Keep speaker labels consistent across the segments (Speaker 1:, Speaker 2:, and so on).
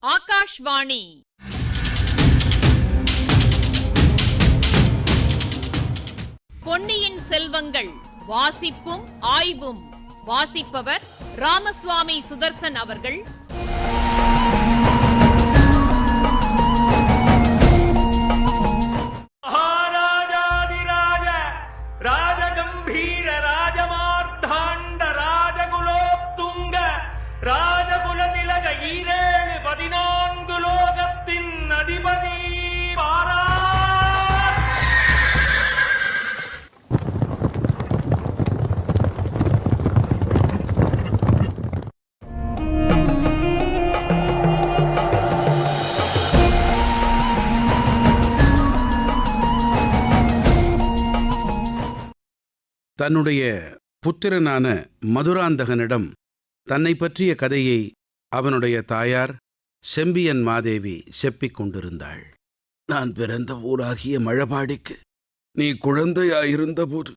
Speaker 1: ஆகாஷ்வாணி. பொன்னியின் செல்வங்கள் வாசிப்பும் ஆய்வும். வாசிப்பவர் ராமசுவாமி சுதர்சன் அவர்கள்.
Speaker 2: ராஜகம்பீர ராஜமார்த்தாண்ட ராஜகுலோத்துங்க ராஜகுலதிலக ஈரேழு 14 லோகத்தின் அதிபதி பாரா.
Speaker 3: தன்னுடைய புத்திரனான மதுராந்தகனிடம் தன்னை பற்றிய கதையை அவனுடைய தாயார் செம்பியன் மாதேவி செப்பிக் கொண்டிருந்தாள். நான் பிறந்த ஊராகிய மழபாடிக்கு நீ குழந்தையாயிருந்தபோது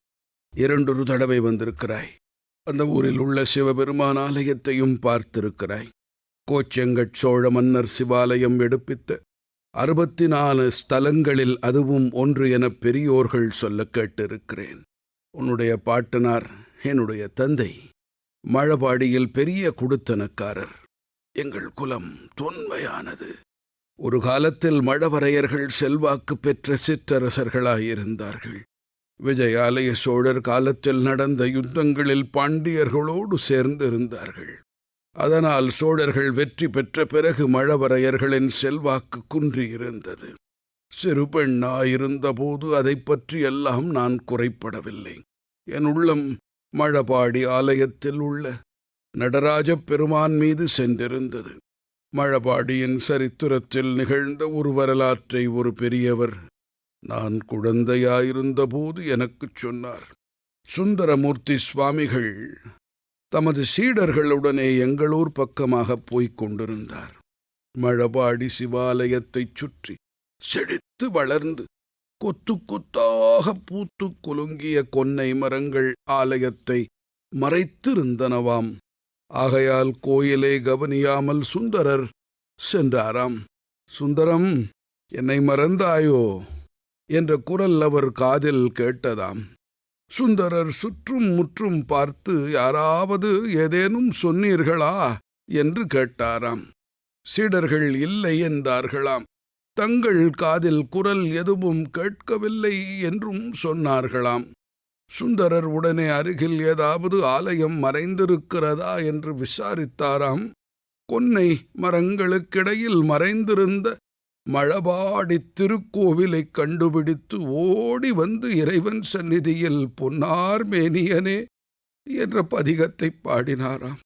Speaker 3: 2 தடவை வந்திருக்கிறாய். அந்த ஊரில் உள்ள சிவபெருமான் ஆலயத்தையும் பார்த்திருக்கிறாய். கோச்செங்கட் சோழ மன்னர் சிவாலயம் எடுப்பித்த 64 ஸ்தலங்களில் அதுவும் ஒன்று என பெரியோர்கள் சொல்ல கேட்டிருக்கிறேன். உன்னுடைய பாட்டனார் என்னுடைய தந்தை மழபாடியில் பெரிய குடுத்தனக்காரர். எங்கள் குலம் தொன்மையானது. ஒரு காலத்தில் மழவரையர்கள் செல்வாக்கு பெற்ற சிற்றரசர்களாயிருந்தார்கள். விஜயாலய சோழர் காலத்தில் நடந்த யுத்தங்களில் பாண்டியர்களோடு சேர்ந்திருந்தார்கள். அதனால் சோழர்கள் வெற்றி பெற்ற பிறகு மழவரையர்களின் செல்வாக்கு குன்றியிருந்தது. சிறு பெண்ணாயிருந்தபோது அதை பற்றியெல்லாம் நான் குறைப்படவில்லை. என் உள்ளம் மழபாடி ஆலயத்தில் உள்ள நடராஜப் பெருமான் மீது சென்றிருந்தது. மழபாடியின் சரித்திரத்தில் நிகழ்ந்த ஒரு வரலாற்றை ஒரு பெரியவர் நான் குழந்தையாயிருந்தபோது எனக்குச் சொன்னார். சுந்தரமூர்த்தி சுவாமிகள் தமது சீடர்களுடனே எங்களூர் பக்கமாகப் போய்க் கொண்டிருந்தார். மழபாடி சிவாலயத்தைச் சுற்றி செழித்து வளர்ந்து கொத்து கொத்தாக பூத்து குலுங்கிய கொன்னை மரங்கள் ஆலயத்தை மறைத்திருந்தனவாம். ஆகையால் கோயிலை கவனியாமல் சுந்தரர் சென்றாராம். சுந்தரம், என்னை மறந்தாயோ என்ற குரல் அவர் காதில் கேட்டதாம். சுந்தரர் சுற்றும் முற்றும் பார்த்து, யாராவது ஏதேனும் சொன்னீர்களா என்று கேட்டாராம். சீடர்கள் இல்லை என்றார்களாம். தங்கள் காதில் குரல் எதுவும் கேட்கவில்லை என்றும் சொன்னார்களாம். சுந்தரர் உடனே அருகில் ஏதாவது ஆலயம் மறைந்திருக்கிறதா என்று விசாரித்தாராம். கொன்னை மரங்களுக்கிடையில் மறைந்திருந்த மழபாடி திருக்கோவிலைக் கண்டுபிடித்து ஓடி வந்து இறைவன் சந்நிதியில் பொன்னார் மேனியனே என்ற பதிகத்தை பாடினாராம்.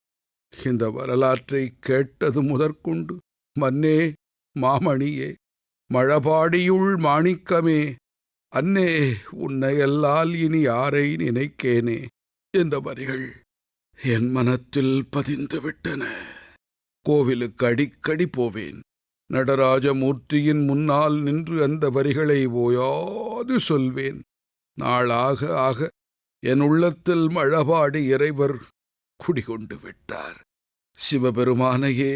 Speaker 3: இந்த வரலாற்றை கேட்டது முதற்கொண்டு, மன்னே, மாமணியே, மழபாடியுள் மாணிக்கமே, அன்னே, உன்னையல்லால் இனி யாரை நினைக்கேனே என்ற வரிகள் என் மனத்தில் பதிந்துவிட்டன. கோவிலுக்கு அடிக்கடி போவேன். நடராஜமூர்த்தியின் முன்னால் நின்று அந்த வரிகளை ஓயாது சொல்வேன். நாளாக ஆக என் உள்ளத்தில் மழபாடி இறைவர் குடிகொண்டு விட்டார். சிவபெருமானையே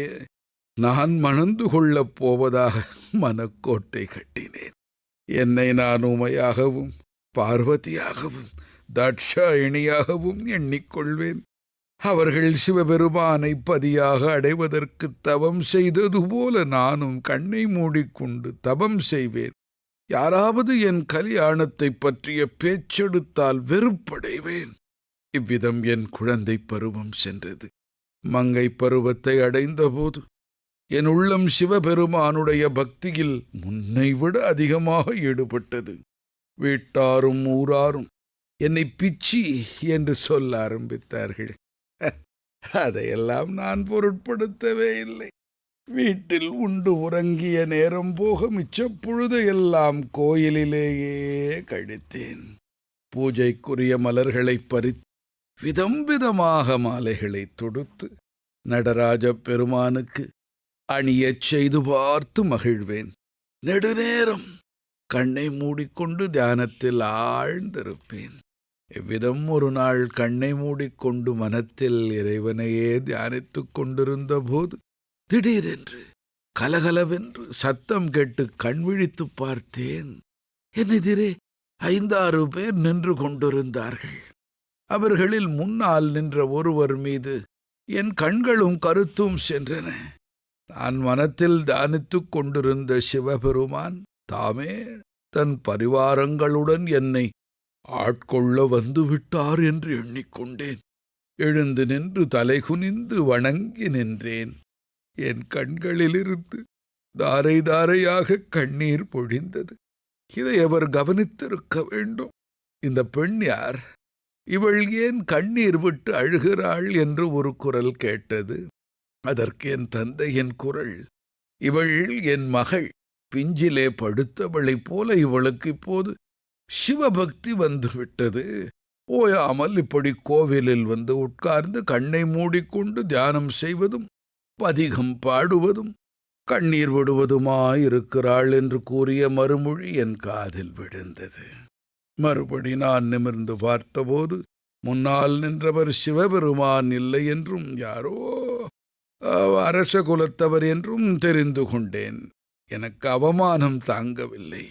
Speaker 3: நான் மணந்து கொள்ளப் போவதாக மனக்கோட்டை கட்டினேன். என்னை நான் உமையாகவும் பார்வதியாகவும் தாட்சாயணியாகவும் எண்ணிக்கொள்வேன். அவர்கள் சிவபெருமானை பதியாக அடைவதற்கு தவம் செய்தது போல நானும் கண்ணை மூடிக்கொண்டு தவம் செய்வேன். யாராவது என் கல்யாணத்தை பற்றிய பேச்செடுத்தால் வெறுப்படைவேன். இவ்விதம் என் குழந்தை பருவம் சென்றது. மங்கை பருவத்தை அடைந்தபோது என் உள்ளம் சிவபெருமானுடைய பக்தியில் முன்னைவிட அதிகமாக ஈடுபட்டது. வீட்டாரும் ஊராரும் என்னை பிச்சி என்று சொல்ல ஆரம்பித்தார்கள். அதையெல்லாம் நான் பொருட்படுத்தவே இல்லை. வீட்டில் உண்டு உறங்கிய நேரம் போக மிச்சப்பொழுதையெல்லாம் கோயிலிலேயே கழித்தேன். பூஜைக்குரிய மலர்களை பறித்து விதம் விதமாக மாலைகளை தொடுத்து நடராஜ பெருமானுக்கு அணியச் செய்து பார்த்து மகிழ்வேன். நெடுநேரம் கண்ணை மூடிக்கொண்டு தியானத்தில் ஆழ்ந்திருப்பேன். இவ்விதம் ஒரு நாள் கண்ணை மூடிக்கொண்டு மனத்தில் இறைவனையே தியானித்துக் கொண்டிருந்த போது திடீரென்று கலகலவென்று சத்தம் கேட்டு கண் விழித்து பார்த்தேன். என் எதிரே 5-6 பேர் நின்று கொண்டிருந்தார்கள். அவர்களில் முன்னால் நின்ற ஒருவர் மீது என் கண்களும் கருத்தும் சென்றன. நான் மனத்தில் தியானித்துக் கொண்டிருந்த சிவபெருமான் தாமே தன் பரிவாரங்களுடன் என்னை ஆட்கொள்ள வந்துவிட்டார் என்று எண்ணிக்கொண்டேன். எழுந்து நின்று தலைகுனிந்து வணங்கி நின்றேன். என் கண்களிலிருந்து தாரை தாரையாக கண்ணீர் பொழிந்தது. இதை அவர் கவனித்திருக்க வேண்டும். இந்த பெண் யார்? இவள் ஏன் கண்ணீர் விட்டு அழுகிறாள் என்று ஒரு குரல் கேட்டது. அதற்கு என் தந்தையின் குரல். இவள் என் மகள். பிஞ்சிலே படுத்தவளைப் போல இவளுக்கு இப்போது சிவபக்தி வந்துவிட்டது. ஓயாமல் இப்படி கோவிலில் வந்து உட்கார்ந்து கண்ணை மூடிக்கொண்டு தியானம் செய்வதும் பதிகம் பாடுவதும் கண்ணீர் விடுவதுமாயிருக்கிறாள் என்று கூறிய மறுமொழி என் காதில் விழுந்தது. மறுபடி நான் நிமிர்ந்து பார்த்தபோது முன்னால் நின்றவர் சிவபெருமான் இல்லை என்றும் யாரோ அரச குலத்தவர் என்றும் தெரிந்து கொண்டேன். எனக்கு அவமானம் தாங்கவில்லை.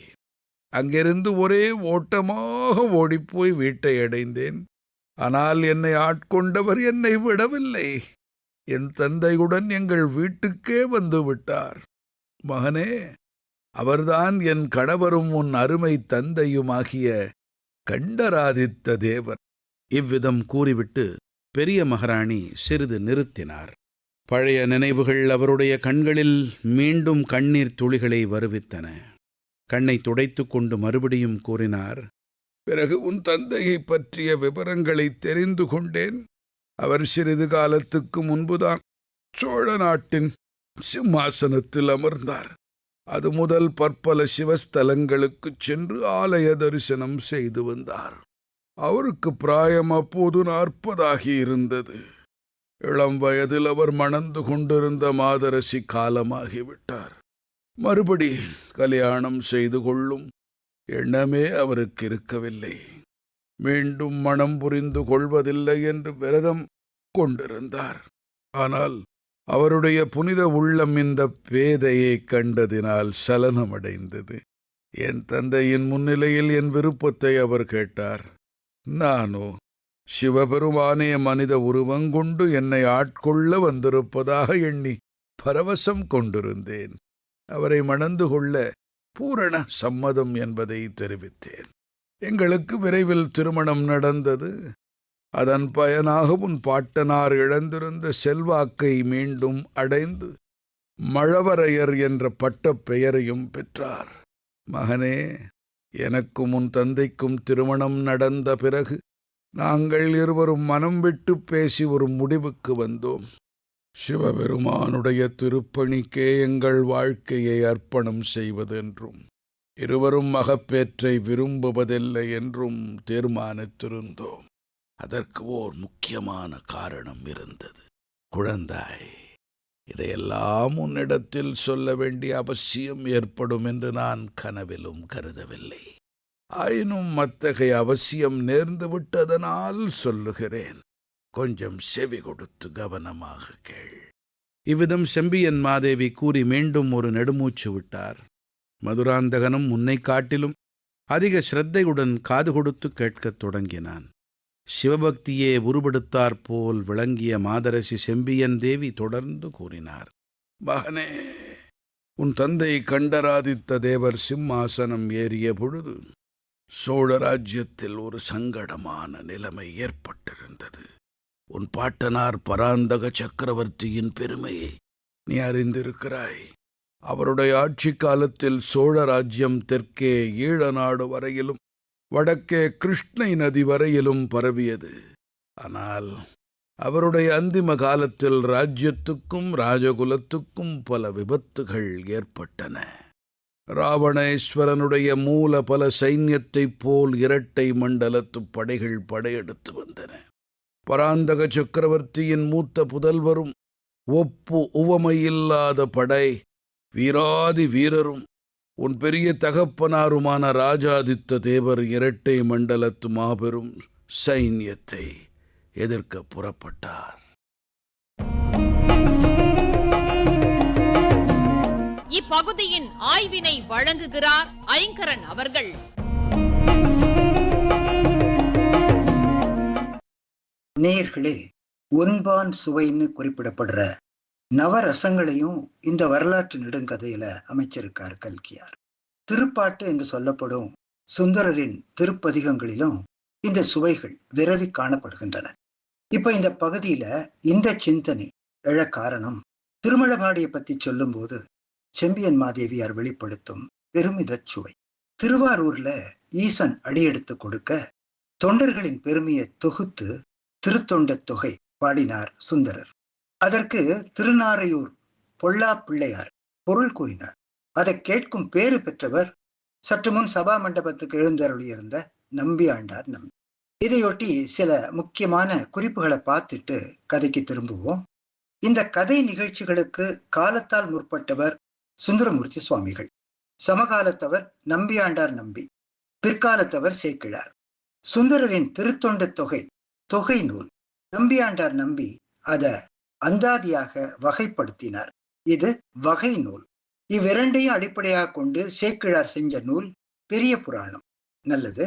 Speaker 3: அங்கிருந்து ஒரே ஓட்டமாக ஓடிப்போய் வீட்டை அடைந்தேன். ஆனால் என்னை ஆட்கொண்டவர் என்னை விடவில்லை. என் தந்தையுடன் எங்கள் வீட்டுக்கே வந்து விட்டார். மகனே, அவர்தான் என் கணவரும் உன் அருமை தந்தையுமாகிய கண்டராதித்த தேவர். இவ்விதம் கூறிவிட்டு பெரிய மகாராணி சிறிது நிறுத்தினார். பழைய நினைவுகள் அவருடைய கண்களில் மீண்டும் கண்ணீர் துளிகளை வருவித்தன. கண்ணை துடைத்து கொண்டு மறுபடியும் கூறினார். பிறகு உன் தந்தையை பற்றிய விவரங்களை தெரிந்து கொண்டேன். அவர் சிறிது காலத்துக்கு முன்புதான் சோழ நாட்டின் சிம்மாசனத்தில் அமர்ந்தார். அது முதல் பற்பல சிவஸ்தலங்களுக்குச் சென்று ஆலய தரிசனம் செய்து வந்தார். அவருக்கு பிராயம் அப்போது 40 ஆகியிருந்தது. இளம் வயதில் அவர் மணந்து கொண்டிருந்த மாதரசி காலமாகிவிட்டார். மறுபடி கல்யாணம் செய்து கொள்ளும் எண்ணமே அவருக்கு இருக்கவில்லை. மீண்டும் மனம் புரிந்து கொள்வதில்லை என்று விரதம் கொண்டிருந்தார். ஆனால் அவருடைய புனித உள்ளம் இந்த பேதையை கண்டதினால் சலனமடைந்தது. என் தந்தையின் முன்னிலையில் என் விருப்பத்தை அவர் கேட்டார். நானோ சிவபெருமானே மனித உருவங்கொண்டு என்னை ஆட்கொள்ள வந்திருப்பதாக எண்ணி பரவசம் கொண்டிருந்தேன். அவரை மணந்து கொள்ள பூரண சம்மதம் என்பதை தெரிவித்தேன். எங்களுக்கு விரைவில் திருமணம் நடந்தது. அதன் பயனாக உன் பாட்டனார் இழந்திருந்த செல்வாக்கை மீண்டும் அடைந்து மழவரையர் என்ற பட்டப் பெயரையும் பெற்றார். மகனே, எனக்கும் உன் தந்தைக்கும் திருமணம் நடந்த பிறகு நாங்கள் இருவரும் மனம் விட்டு பேசி ஒரு முடிவுக்கு வந்தோம். சிவபெருமானுடைய திருப்பணிக்கே எங்கள் வாழ்க்கையை அர்ப்பணம் செய்வதென்றும் இருவரும் மகப்பேற்றை விரும்புவதில்லை என்றும் தீர்மானித்திருந்தோம். அதற்கு ஓர் முக்கியமான காரணம் இருந்தது. குழந்தாய், இதையெல்லாம் உன்னிடத்தில் சொல்ல வேண்டிய அவசியம் ஏற்படும் என்று நான் கனவிலும் கருதவில்லை. ஆயினும் அத்தகைய அவசியம் நேர்ந்துவிட்டதனால் சொல்லுகிறேன். கொஞ்சம் செவி கொடுத்து கவனமாக கேள். இவ்விதம் செம்பியன் மாதேவி கூறி மீண்டும் ஒரு நெடுமூச்சு விட்டார். மதுராந்தகனும் முன்னை காட்டிலும் அதிக சிரத்தையுடன் காது கொடுத்து கேட்கத் தொடங்கினான். சிவபக்தியே உருவெடுத்தாற்போல் விளங்கிய மாதரசி செம்பியன் தேவி தொடர்ந்து கூறினார். மகனே, உன் தந்தை கண்டராதித்த தேவர் சிம்மாசனம் ஏறிய பொழுது சோழ ராஜ்யத்தில் ஒரு சங்கடமான நிலைமை ஏற்பட்டிருந்தது. உன் பாட்டனார் பராந்தக சக்கரவர்த்தியின் பெருமையை நீ அறிந்திருக்கிறாய். அவருடைய ஆட்சி காலத்தில் சோழ ராஜ்யம் தெற்கே ஈழ நாடு வரையிலும் வடக்கே கிருஷ்ணை நதி வரையிலும் பரவியது. ஆனால் அவருடைய அந்திம காலத்தில் ராஜ்யத்துக்கும் ராஜகுலத்துக்கும் பல விபத்துகள் ஏற்பட்டன. ராவணேஸ்வரனுடைய மூல பல சைன்யத்தைப் போல் இரட்டை மண்டலத்து படைகள் படையெடுத்து வந்தன. பராந்தக சக்கரவர்த்தியின் மூத்த புதல்வரும் ஒப்பு உவமையில்லாத படை வீராதி வீரரும் உன் பெரிய தகப்பனாருமான ராஜாதித்த தேவர் இரட்டை மண்டலத்து மாபெரும் சைன்யத்தை எதிர்க்க புறப்பட்டார்.
Speaker 1: இப்பகுதியின் ஆய்வினை வழங்குகிறார் ஐங்கரன் அவர்கள்.
Speaker 4: நேயர்களே, ஒன்பான் சுவைன்னு குறிப்பிடப்படுற நவரசங்களையும் இந்த வரலாற்று நெடுங்கதையில அமைச்சிருக்கார் கல்கியார். திருப்பாட்டு என்று சொல்லப்படும் சுந்தரரின் திருப்பதிகங்களிலும் இந்த சுவைகள் விரவி காணப்படுகின்றன. இப்ப இந்த பகுதியில இந்த சிந்தனை எழ காரணம், திருமழபாடியை பத்தி சொல்லும் போது செம்பியன் மாதேவியார் வெளிப்படுத்தும் பெருமித சுவை. திருவாரூர்ல ஈசன் அடியெடுத்து கொடுக்க தொண்டர்களின் பெருமையை தொகுத்து திருத்தொண்ட தொகை பாடினார் சுந்தரர். அதற்கு திருநாரையூர் பொல்லா பிள்ளையார் பொருள் கூறினார். அதை கேட்கும் பேறு பெற்றவர் சற்று முன் சபா மண்டபத்துக்கு எழுந்தருளியிருந்த நம்பி ஆண்டார் நம்பி. இதையொட்டி சில முக்கியமான குறிப்புகளை பார்த்துட்டு கதைக்கு திரும்புவோம். இந்த கதை நிகழ்ச்சிகளுக்கு காலத்தால் முற்பட்டவர் சுந்தரமூர்த்தி சுவாமிகள், சமகாலத்தவர் நம்பியாண்டார் நம்பி, பிற்காலத்தவர் சேக்கிழார். சுந்தரரின் திருத்தொண்ட தொகை தொகை நூல். நம்பியாண்டார் நம்பி அத அந்தாதியாக வகைப்படுத்தினார். இது வகை நூல். இவ்விரண்டையும் அடிப்படையாக கொண்டு சேக்கிழார் செஞ்ச நூல் பெரிய புராணம். நல்லது.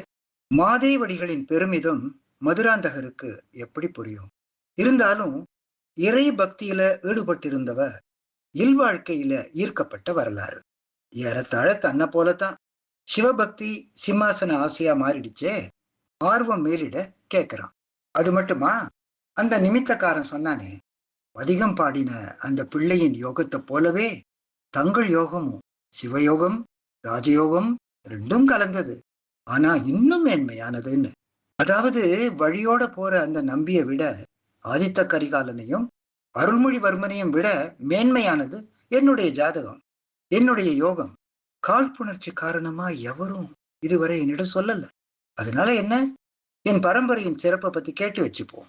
Speaker 4: மாதேவடிகளின் பெருமிதம் மதுராந்தகருக்கு எப்படி புரியும்? இருந்தாலும் இறை பக்தியில ஈடுபட்டிருந்தவர் இல்வாழ்க்கையில ஈர்க்கப்பட்ட வரலாறு. ஏறத்தாழ தன்னை போலத்தான். சிவபக்தி சிம்மாசன ஆசையா மாறிடுச்சே, ஆர்வம் மேலிட கேட்கிறான். அது மட்டுமா, அந்த நிமித்தக்காரன் சொன்னானே, அதிகம் பாடின அந்த பிள்ளையின் யோகத்தை போலவே தங்கள் யோகமும் சிவயோகம் ராஜயோகம் ரெண்டும் கலந்தது, ஆனா இன்னும் மேன்மையானதுன்னு. அதாவது வழியோட போற அந்த நம்பியை விட ஆதித்த கரிகாலனையும் அருள்மொழிவர்மனையும் விட மேன்மையானது என்னுடைய ஜாதகம், என்னுடைய யோகம். காழ்ப்புணர்ச்சி காரணமா எவரும் இதுவரை என்னிடம் சொல்லல. அதனால என்ன, என் பரம்பரையின் சிறப்பை பத்தி கேட்டு வச்சுப்போம்.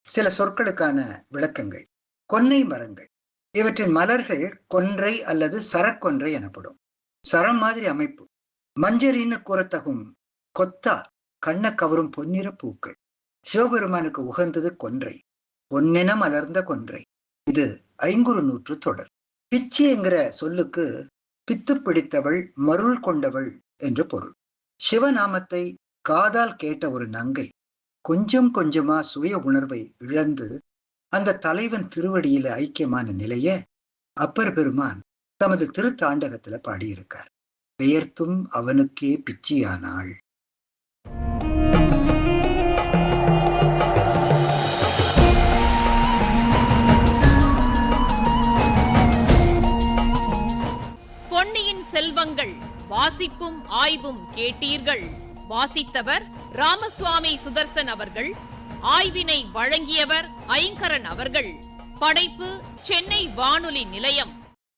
Speaker 4: சில சொற்களுக்கான விளக்கங்கள். கொன்னை மரங்கள், இவற்றின் மலர்கள் கொன்றை அல்லது சரக்கொன்றை எனப்படும். சரம் மாதிரி அமைப்பு. மஞ்சரின்னு கூறத்தகும் கொத்தார் கண்ண கவரும் பொன்னிற பூக்கள். சிவபெருமானுக்கு உகந்தது கொன்றை, பொன்னென மலர்ந்த கொன்றை. இது ஐங்குறு நூற்று தொடர். பிச்சி என்கிற சொல்லுக்கு பித்து பிடித்தவள் மருள் கொண்டவள் என்று பொருள். சிவநாமத்தை காதால் கேட்ட ஒரு நங்கை கொஞ்சம் கொஞ்சமா சுய உணர்வை இழந்து அந்த தலைவன் திருவடியில ஐக்கியமான நிலைய அப்பர் பெருமான் தமது திருத்தாண்டகத்துல பாடியிருக்கார். பெயர்த்தும் அவனுக்கே பிச்சியானாள்.
Speaker 1: பொன்னியின் செல்வங்கள் வாசிப்பும் ஆய்வும் கேட்டீர்கள். வாசித்தவர் ராமசுவாமி சுதர்சன் அவர்கள். ஆய்வினை வழங்கியவர் ஐங்கரன் அவர்கள். படைப்பு சென்னை வானொலி நிலையம்.